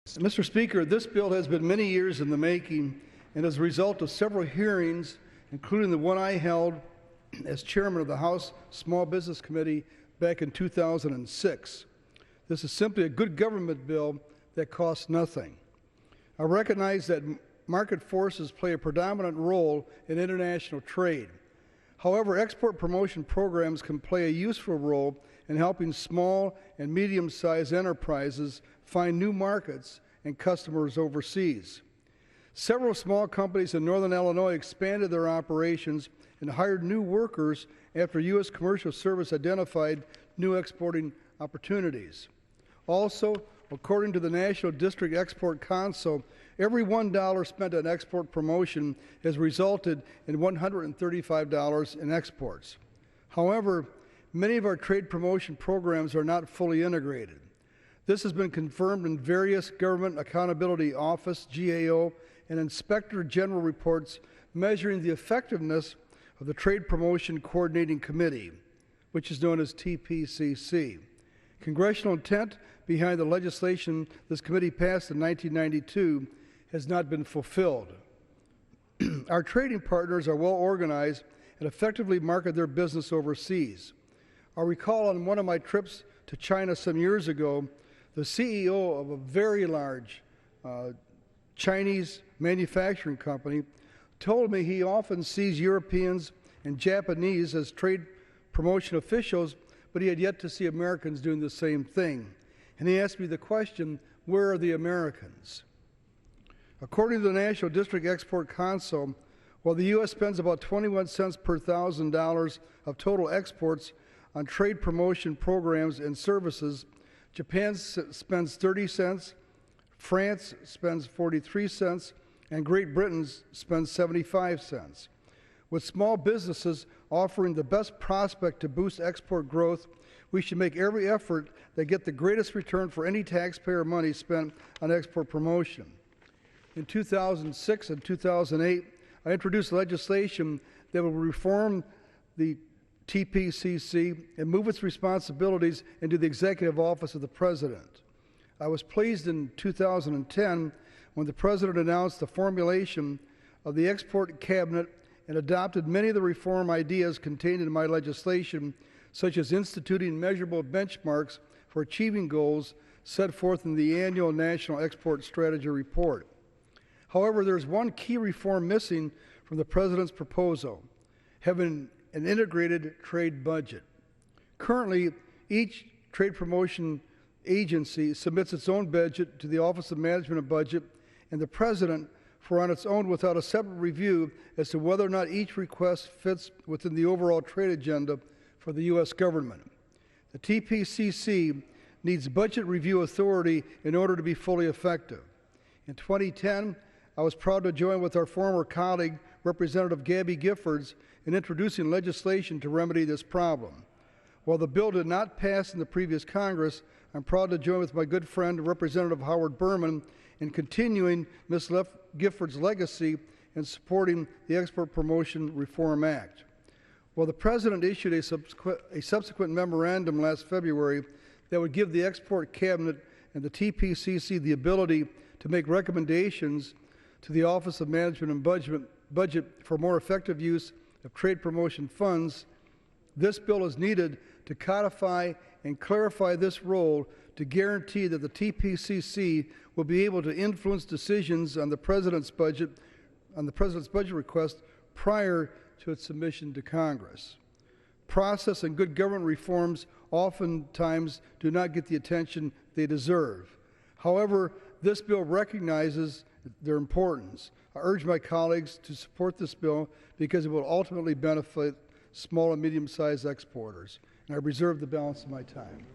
Mr. Speaker, this bill has been many years in the making and as a result of several hearings, including the one I held as chairman of the House Small Business Committee back in 2006. This is simply a good government bill that costs nothing. I recognize that market forces play a predominant role in international trade. However, export promotion programs can play a useful role in helping small and medium-sized enterprises find new markets and customers overseas. Several small companies in northern Illinois expanded their operations and hired new workers after U.S. Commercial Service identified new exporting opportunities. Also, according to the National District Export Council, every $1 spent on export promotion has resulted in $135 in exports. However, many of our trade promotion programs are not fully integrated. This has been confirmed in various Government Accountability Office, GAO, and Inspector General reports measuring the effectiveness of the Trade Promotion Coordinating Committee, which is known as TPCC. Congressional intent behind the legislation this committee passed in 1992 has not been fulfilled. Our trading partners are well organized and effectively market their business overseas. I recall on one of my trips to China some years ago, the CEO of a very large Chinese manufacturing company told me he often sees Europeans and Japanese as trade promotion officials, but he had yet to see Americans doing the same thing. And he asked me the question, where are the Americans? According to the National District Export Council, while the U.S. spends about 21 cents per $1,000 of total exports on trade promotion programs and services, Japan spends 30 cents, France spends 43 cents, and Great Britain spends 75 cents. With small businesses offering the best prospect to boost export growth, we should make every effort to get the greatest return for any taxpayer money spent on export promotion. In 2006 and 2008, I introduced legislation that will reform the TPCC and move its responsibilities into the Executive Office of the President. I was pleased in 2010 when the President announced the formulation of the Export Cabinet and adopted many of the reform ideas contained in my legislation, such as instituting measurable benchmarks for achieving goals set forth in the annual National Export Strategy Report. However, there is one key reform missing from the President's proposal: having an integrated trade budget. Currently, each trade promotion agency submits its own budget to the Office of Management and Budget and the President for on its own without a separate review as to whether or not each request fits within the overall trade agenda for the U.S. government. The TPCC needs budget review authority in order to be fully effective. In 2010, I was proud to join with our former colleague, Representative Gabby Giffords, in introducing legislation to remedy this problem. While the bill did not pass in the previous Congress, I'm proud to join with my good friend, Representative Howard Berman, in continuing Ms. Giffords' legacy in supporting the Export Promotion Reform Act. While the President issued a subsequent memorandum last February that would give the Export Cabinet and the TPCC the ability to make recommendations to the Office of Management and Budget for more effective use of trade promotion funds, this bill is needed to codify and clarify this role to guarantee that the TPCC will be able to influence decisions on the President's budget request prior to its submission to Congress. Process and good government reforms oftentimes do not get the attention they deserve. However, this bill recognizes their importance. I urge my colleagues to support this bill because it will ultimately benefit small and medium-sized exporters. And I reserve the balance of my time.